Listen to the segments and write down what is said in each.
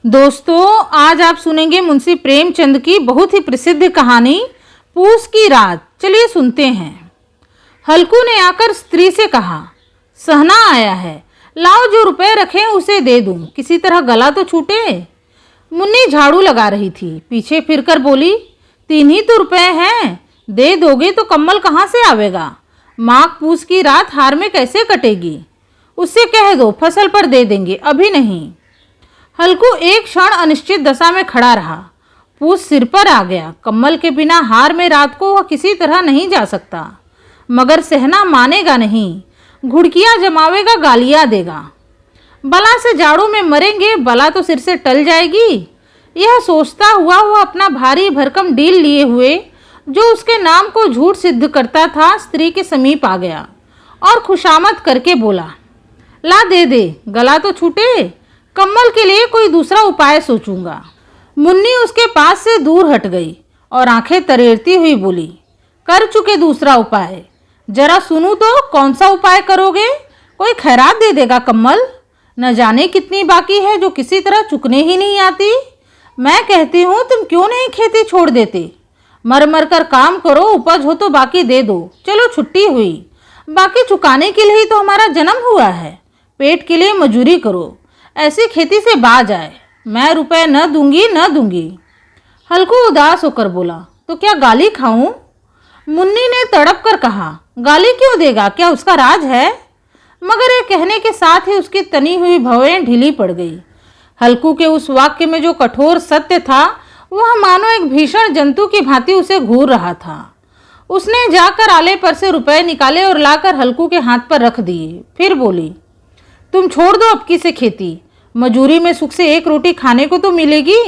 दोस्तों, आज आप सुनेंगे मुंशी प्रेमचंद की बहुत ही प्रसिद्ध कहानी पूस की रात। चलिए सुनते हैं। हल्कू ने आकर स्त्री से कहा, सहना आया है, लाओ जो रुपए रखे उसे दे दूं, किसी तरह गला तो छूटे। मुन्नी झाड़ू लगा रही थी, पीछे फिरकर बोली, 3 ही तो रुपए हैं, दे दोगे तो कम्बल कहाँ से आवेगा? माघ पूस की रात हार में कैसे कटेगी? उससे कह दो फसल पर दे देंगे, अभी नहीं। हल्कू एक क्षण अनिश्चित दशा में खड़ा रहा। पूस सिर पर आ गया। कम्बल के बिना हार में रात को वह किसी तरह नहीं जा सकता, मगर सहना मानेगा नहीं, घुड़कियां जमावेगा, गालियां देगा। बला से जाड़ों में मरेंगे, बला तो सिर से टल जाएगी। यह सोचता हुआ वह अपना भारी भरकम डील लिए हुए, जो उसके नाम को झूठ सिद्ध करता था, स्त्री के समीप आ गया और खुशामद करके बोला, ला दे दे, गला तो छूटे, कम्बल के लिए कोई दूसरा उपाय सोचूंगा। मुन्नी उसके पास से दूर हट गई और आंखें तरेरती हुई बोली, कर चुके दूसरा उपाय, जरा सुनूं तो कौन सा उपाय करोगे? कोई खैरात दे देगा कम्बल? न जाने कितनी बाकी है जो किसी तरह चुकने ही नहीं आती। मैं कहती हूँ तुम क्यों नहीं खेती छोड़ देते? मर मर कर काम करो, उपज हो तो बाकी दे दो। चलो छुट्टी हुई, बाकी चुकाने के लिए ही तो हमारा जन्म हुआ है। पेट के लिए मजूरी करो, ऐसी खेती से बाज आए। मैं रुपए न दूंगी। हल्कू उदास होकर बोला, तो क्या गाली खाऊं? मुन्नी ने तड़प कर कहा, गाली क्यों देगा, क्या उसका राज है? मगर ये कहने के साथ ही उसकी तनी हुई भवें ढीली पड़ गई। हल्कू के उस वाक्य में जो कठोर सत्य था, वह मानो एक भीषण जंतु की भांति उसे घूर रहा था। उसने जाकर आले पर से रुपए निकाले और लाकर हल्कू के हाथ पर रख दिए। फिर बोली, तुम छोड़ दो अब की से खेती, मजूरी में सुख से एक रोटी खाने को तो मिलेगी,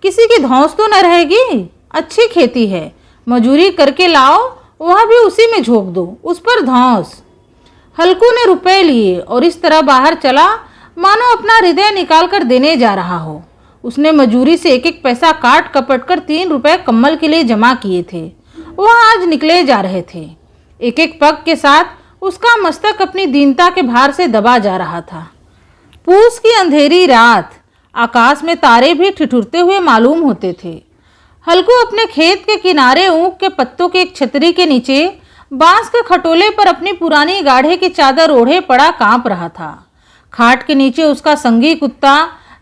किसी की धौंस तो न रहेगी। अच्छी खेती है, मजूरी करके लाओ, वह भी उसी में झोंक दो, उस पर धौंस। हल्कू ने रुपए लिए और इस तरह बाहर चला मानो अपना हृदय निकाल कर देने जा रहा हो। उसने मजूरी से एक एक पैसा काट कपट कर 3 रुपए कम्बल के लिए जमा किए थे। वह आज निकले जा रहे थे। एक एक पग के साथ उसका मस्तक अपनी दीनता के भार से दबा जा रहा था। पूस की अंधेरी रात, आकाश में तारे भी ठिठुरते हुए मालूम होते थे। हल्कू अपने खेत के किनारे ऊख के पत्तों के एक छतरी के नीचे बांस के खटोले पर अपनी पुरानी गाढ़े की चादर ओढ़े पड़ा कांप रहा था। खाट के नीचे उसका संगी कुत्ता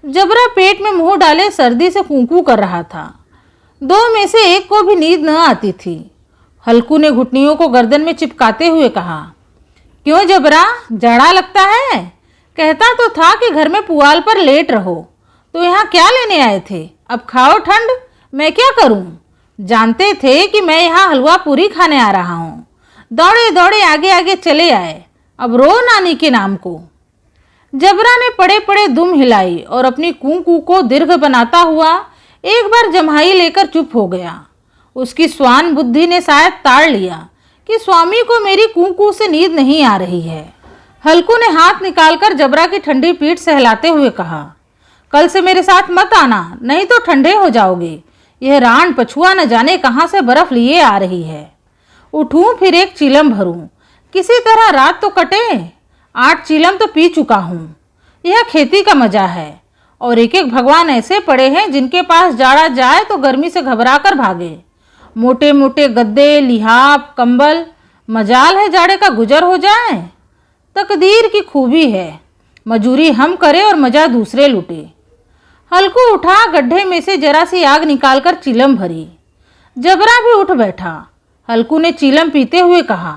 जबरा पेट में मुंह डाले सर्दी से कूकू कर रहा था। 2 में से एक को भी नींद न आती थी। हल्कू ने घुटनियों को गर्दन में चिपकाते हुए कहा, क्यों जबरा, जाड़ा लगता है? कहता तो था कि घर में पुआल पर लेट रहो, तो यहाँ क्या लेने आए थे? अब खाओ ठंड, मैं क्या करूं? जानते थे कि मैं यहाँ हलवा पूरी खाने आ रहा हूँ। दौड़े दौड़े आगे आगे चले आए, अब रो नानी के नाम को। जबरा ने पड़े पड़े दुम हिलाई और अपनी कूकू को दीर्घ बनाता हुआ एक बार जम्हाई लेकर चुप हो गया। उसकी स्वान बुद्धि ने शायद ताड़ लिया कि स्वामी को मेरी कूकू से नींद नहीं आ रही है। हल्कू ने हाथ निकालकर जबरा की ठंडी पीठ सहलाते हुए कहा, कल से मेरे साथ मत आना, नहीं तो ठंडे हो जाओगे। यह रान पछुआ न जाने कहाँ से बर्फ लिए आ रही है। उठूं फिर एक चीलम भरूं, किसी तरह रात तो कटे। 8 चीलम तो पी चुका हूँ। यह खेती का मजा है। और एक एक भगवान ऐसे पड़े हैं जिनके पास जाड़ा जाए तो गर्मी से घबरा कर भागे। मोटे मोटे गद्दे, लिहाफ, कंबल, मजाल है जाड़े का गुजर हो जाए। तकदीर की खूबी है, मजूरी हम करें और मजा दूसरे लुटे। हल्कू उठा, गड्ढे में से जरा सी आग निकालकर चीलम भरी। जबरा भी उठ बैठा। हल्कू ने चीलम पीते हुए कहा,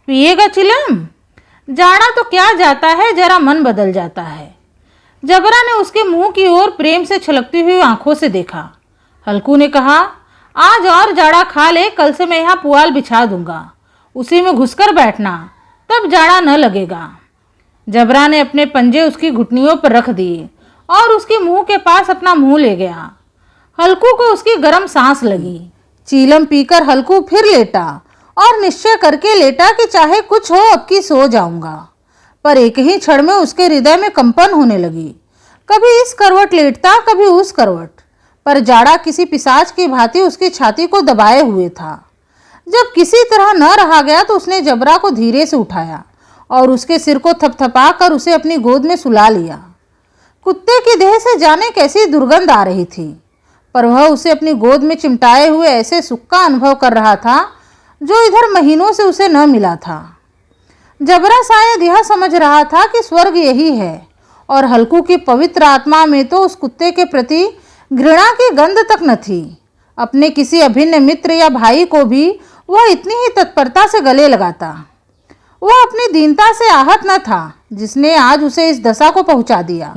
पिएगा चीलम? जाड़ा तो क्या जाता है, जरा मन बदल जाता है। जबरा ने उसके मुंह की ओर प्रेम से छलकती हुई आंखों से देखा। हल्कू ने कहा, आज और जाड़ा खा ले, कल से मैं यहाँ पुआल बिछा दूंगा, उसी में घुसकर बैठना, तब जाड़ा न लगेगा। जबरा ने अपने पंजे उसकी घुटनियों पर रख दिए और उसके मुंह के पास अपना मुंह ले गया। हल्कू को उसकी गर्म सांस लगी। चीलम पीकर हल्कू फिर लेटा और निश्चय करके लेटा कि चाहे कुछ हो, अब की सो जाऊंगा। पर एक ही क्षण में उसके हृदय में कंपन होने लगी। कभी इस करवट लेटता, कभी उस करवट, पर जाड़ा किसी पिशाच की भांति उसकी छाती को दबाए हुए था। जब किसी तरह न रहा गया तो उसने जबरा को धीरे से उठाया और उसके सिर को थपथपा कर उसे अपनी गोद में सुला लिया। कुत्ते की देह से जाने कैसी दुर्गंध आ रही थी, पर वह उसे अपनी गोद में चिमटाए हुए ऐसे सुख का अनुभव कर रहा था जो इधर महीनों से उसे न मिला था। जबरा शायद यह समझ रहा था कि स्वर्ग यही है, और हल्कू की पवित्र आत्मा में तो उस कुत्ते के प्रति घृणा की गंध तक न थी। अपने किसी अभिन्न मित्र या भाई को भी वह इतनी ही तत्परता से गले लगाता। वह अपनी दीनता से आहत न था जिसने आज उसे इस दशा को पहुंचा दिया।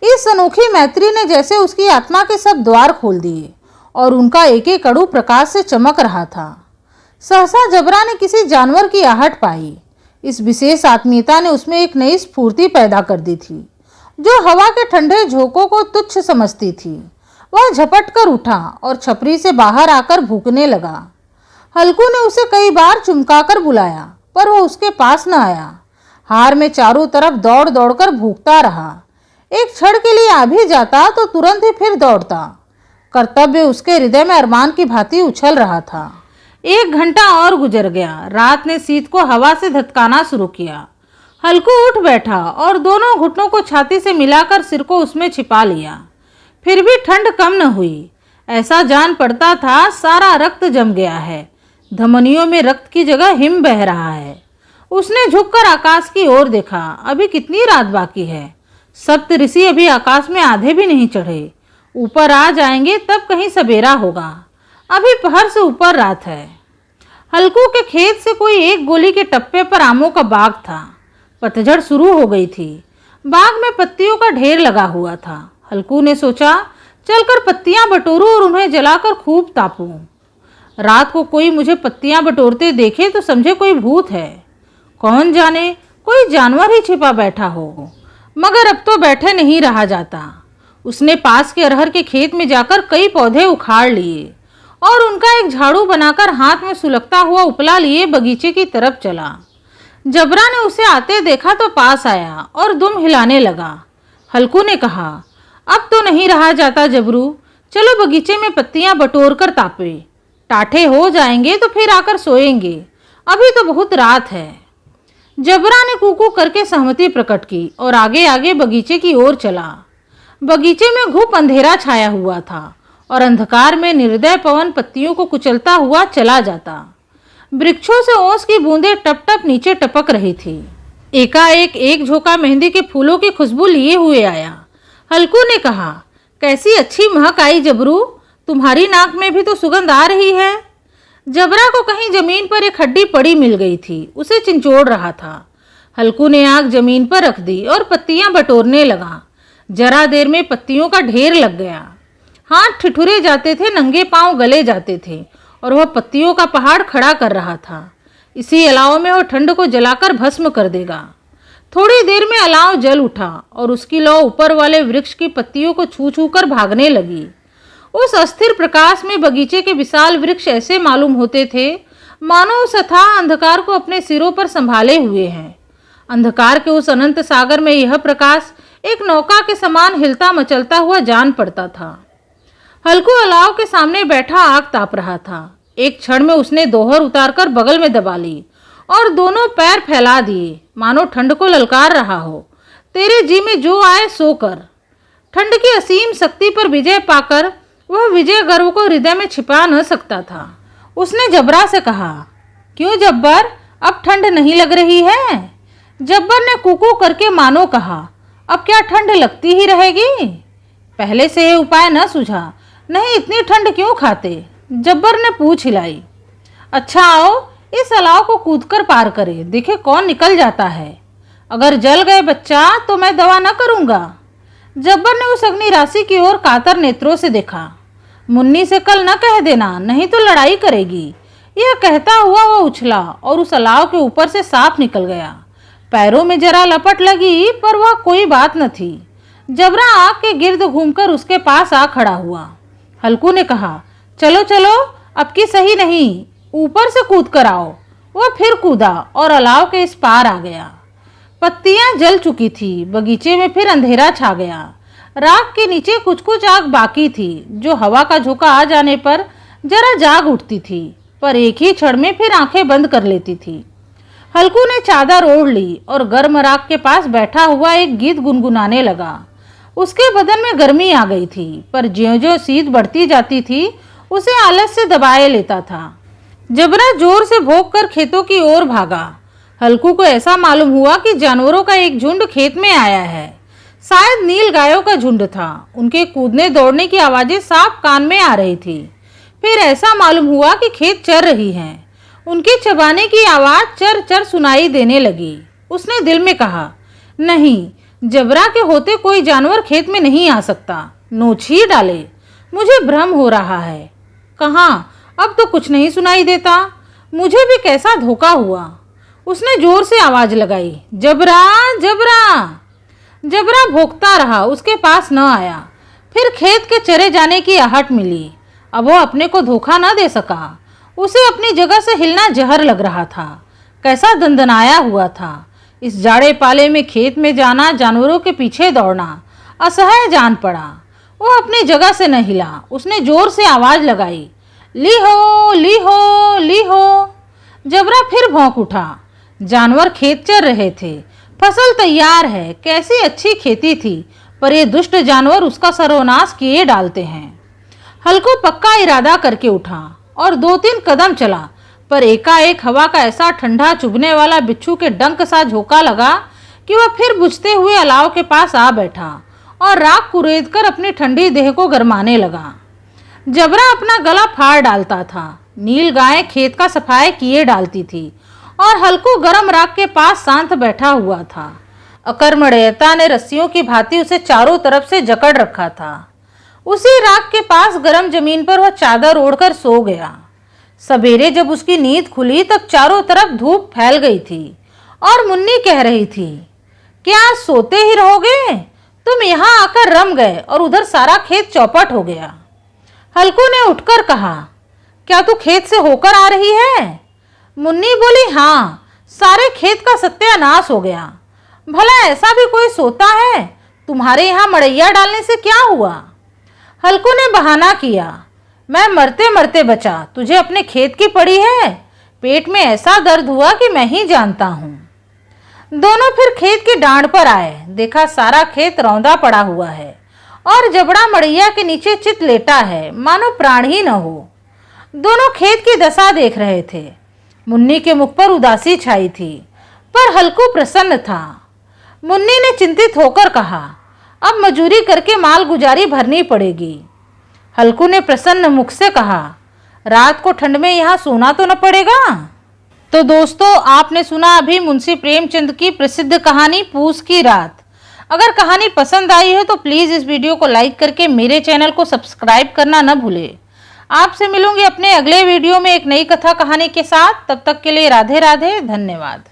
इस अनोखी मैत्री ने जैसे उसकी आत्मा के सब द्वार खोल दिए और उनका एक एक अणु प्रकाश से चमक रहा था। सहसा जबरा ने किसी जानवर की आहट पाई। इस विशेष आत्मीयता ने उसमें एक नई स्फूर्ति पैदा कर दी थी जो हवा के ठंडे झोंकों को तुच्छ समझती थी। वह झपट कर उठा और छपरी से बाहर आकर भूखने लगा। हल्कू ने उसे कई बार चुमकाकर बुलाया, पर वह उसके पास न आया। हार में चारों तरफ दौड़ दौड़ कर भूखता रहा। एक क्षण के लिए आ भी जाता तो तुरंत ही फिर दौड़ता। कर्तव्य उसके हृदय में अरमान की भांति उछल रहा था। 1 घंटा और गुजर गया। रात ने शीत को हवा से धतकाना शुरू किया। हल्कू उठ बैठा और दोनों घुटनों को छाती से मिलाकर सिर को उसमें छिपा लिया। फिर भी ठंड कम न हुई। ऐसा जान पड़ता था सारा रक्त जम गया है, धमनियों में रक्त की जगह हिम बह रहा है। उसने झुककर आकाश की ओर देखा। अभी कितनी रात बाकी है। सप्त ऋषि अभी आकाश में आधे भी नहीं चढ़े। ऊपर आ जाएंगे तब कहीं सवेरा होगा। अभी पहर से ऊपर रात है। हल्कू के खेत से कोई 1 गोली के टप्पे पर आमों का बाग था। पतझड़ शुरू हो गई थी। बाग में पत्तियों का ढेर लगा हुआ था। हल्कू ने सोचा, चलकर पत्तियां बटोरूं और उन्हें जलाकर खूब तापूं। रात को कोई मुझे पत्तियां बटोरते देखे तो समझे कोई भूत है। कौन जाने कोई जानवर ही छिपा बैठा हो। मगर अब तो बैठे नहीं रहा जाता। उसने पास के अरहर के खेत में जाकर कई पौधे उखाड़ लिए और उनका एक झाड़ू बनाकर हाथ में सुलगता हुआ उपला लिए बगीचे की तरफ चला। जबरा ने उसे आते देखा तो पास आया और दुम हिलाने लगा। हल्कू ने कहा, अब तो नहीं रहा जाता जबरू, चलो बगीचे में पत्तियां बटोर कर तापे। टाठे हो जाएंगे तो फिर आकर सोएंगे, अभी तो बहुत रात है। जबरा ने कूकू करके सहमति प्रकट की और आगे आगे बगीचे की ओर चला। बगीचे में घुप अंधेरा छाया हुआ था और अंधकार में निर्दय पवन पत्तियों को कुचलता हुआ चला जाता। वृक्षों से ओस की बूंदें टप टप नीचे टपक रही थी। एकाएक एक झोंका मेहंदी के फूलों की खुशबू लिए हुए आया। हल्कू ने कहा, कैसी अच्छी महक आई जबरू, तुम्हारी नाक में भी तो सुगंध आ रही है। जबरा को कहीं जमीन पर एक हड्डी पड़ी मिल गई थी। उसे चिंचोड़ रहा था। हल्कू ने आग जमीन पर रख दी और पत्तियां बटोरने लगा। जरा देर में पत्तियों का ढेर लग गया। हाथ ठिठुरे जाते थे, नंगे पांव गले जाते थे और वह पत्तियों का पहाड़ खड़ा कर रहा था। इसी अलाव में वह ठंड को जलाकर भस्म कर देगा। थोड़ी देर में अलाव जल उठा और उसकी लौ ऊपर वाले वृक्ष की पत्तियों को छू छू कर भागने लगी। उस अस्थिर प्रकाश में बगीचे के विशाल वृक्ष ऐसे मालूम होते थे मानो उस अथाह अंधकार को अपने सिरों पर संभाले हुए हैं। अंधकार के उस अनंत सागर में यह प्रकाश एक नौका के समान हिलता मचलता हुआ जान पड़ता था। हल्कू अलाव के सामने बैठा आग ताप रहा था। एक क्षण में उसने दोहर उतारकर बगल में दबा ली और दोनों पैर फैला दिए मानो ठंड को ललकार रहा हो। तेरे जी में जो आए सो कर। ठंड की असीम शक्ति पर विजय पाकर वह विजय गर्व को हृदय में छिपा न सकता था। उसने जबरा से कहा, क्यों जब्बर, अब ठंड नहीं लग रही है? जब्बर ने कुकू करके मानो कहा, अब क्या ठंड लगती ही रहेगी? पहले से ये उपाय न सूझा, नहीं इतनी ठंड क्यों खाते? जब्बर ने पूछ हिलाई। अच्छा आओ इस अलाव को कूदकर पार करें, देखे कौन निकल जाता है। अगर जल गए बच्चा तो मैं दवा न करूँगा। जब्बर ने उस अग्नि राशि की ओर कातर नेत्रों से देखा। मुन्नी से कल न कह देना, नहीं तो लड़ाई करेगी। यह कहता हुआ वह उछला और उस अलाव के ऊपर से साफ निकल गया। पैरों में जरा लपट लगी पर वह कोई बात न थी। जबरा आग के गिर्द घूमकर उसके पास आ खड़ा हुआ। हल्कू ने कहा, चलो चलो अब की सही नहीं, ऊपर से कूद कर आओ। वह फिर कूदा और अलाव के इस पार आ गया। पत्तियां जल चुकी थी। बगीचे में फिर अंधेरा छा गया। राख के नीचे कुछ कुछ आग बाकी थी जो हवा का झोंका आ जाने पर जरा जाग उठती थी, पर एक ही क्षण में फिर आंखें बंद कर लेती थी। हल्कू ने चादर ओढ़ ली और गर्म राख के पास बैठा हुआ एक गीत गुनगुनाने लगा। उसके बदन में गर्मी आ गई थी, पर ज्यों-ज्यों शीत बढ़ती जाती थी उसे आलस से दबाए लेता था। जबरा जोर से भौंककर खेतों की ओर भागा। हल्कू को ऐसा मालूम हुआ कि जानवरों का एक झुंड खेत में आया है। शायद नील गायों का झुंड था। उनके कूदने दौड़ने की आवाजें साफ कान में आ रही थी। फिर ऐसा मालूम हुआ कि खेत चर रही हैं। उनके चबाने की आवाज चर चर सुनाई देने लगी। उसने दिल में कहा, नहीं, जबरा के होते कोई जानवर खेत में नहीं आ सकता। नोच ही डाले, मुझे भ्रम हो रहा है। कहाँ, अब तो कुछ नहीं सुनाई देता। मुझे भी कैसा धोखा हुआ। उसने जोर से आवाज लगाई, जबरा, जबरा। जबरा भौंकता रहा, उसके पास न आया। फिर खेत के चरे जाने की आहट मिली। अब वो अपने को धोखा न दे सका। उसे अपनी जगह से हिलना जहर लग रहा था। कैसा दंदनाया हुआ था। इस जाड़े पाले में खेत में जाना, जानवरों के पीछे दौड़ना असह्य जान पड़ा। वो अपनी जगह से न हिला। उसने जोर से आवाज लगाई, ली हो, ली हो, ली हो। जबरा फिर भौंक उठा। जानवर खेत चर रहे थे। फसल तैयार है। कैसी अच्छी खेती थी, पर ये दुष्ट जानवर उसका सर्वनाश किए डालते हैं। हल्को पक्का इरादा करके उठा और 2-3 कदम चला, पर एकाएक हवा का ऐसा ठंडा चुभने वाला बिच्छू के डंक सा झोंका लगा कि वह फिर बुझते हुए अलाव के पास आ बैठा और राख कुरेदकर अपनी ठंडी देह को गरमाने लगा। जबरा अपना गला फाड़ डालता था। नील गाय खेत का सफाई किए डालती थी और हल्कू गरम राख के पास शांत बैठा हुआ था। अकर्मण्यता ने रस्सियों की भांति उसे चारों तरफ से जकड़ रखा था। उसी राख के पास गरम जमीन पर वह चादर ओढ़कर सो गया। सवेरे जब उसकी नींद खुली तब चारों तरफ धूप फैल गई थी और मुन्नी कह रही थी, क्या सोते ही रहोगे? तुम यहाँ आकर रम गए और उधर सारा खेत चौपट हो गया। हल्कू ने उठकर कहा, क्या तू खेत से होकर आ रही है? मुन्नी बोली, हाँ, सारे खेत का सत्यानाश हो गया। भला ऐसा भी कोई सोता है? तुम्हारे यहाँ मड़ैया डालने से क्या हुआ? हल्कू ने बहाना किया, मैं मरते मरते बचा, तुझे अपने खेत की पड़ी है। पेट में ऐसा दर्द हुआ कि मैं ही जानता हूँ। दोनों फिर खेत की डांड पर आए। देखा सारा खेत रौंदा पड़ा हुआ है और जबड़ा मड़ैया के नीचे चित लेटा है, मानो प्राण ही न हो। दोनों खेत की दशा देख रहे थे। मुन्नी के मुख पर उदासी छाई थी, पर हल्कू प्रसन्न था। मुन्नी ने चिंतित होकर कहा, अब मजूरी करके माल गुजारी भरनी पड़ेगी। हल्कू ने प्रसन्न मुख से कहा, रात को ठंड में यहाँ सोना तो न पड़ेगा। तो दोस्तों, आपने सुना अभी मुंशी प्रेमचंद की प्रसिद्ध कहानी पूस की रात। अगर कहानी पसंद आई है तो प्लीज़ इस वीडियो को लाइक करके मेरे चैनल को सब्सक्राइब करना न भूलें। आपसे मिलूंगी अपने अगले वीडियो में एक नई कथा कहानी के साथ। तब तक के लिए राधे राधे, धन्यवाद।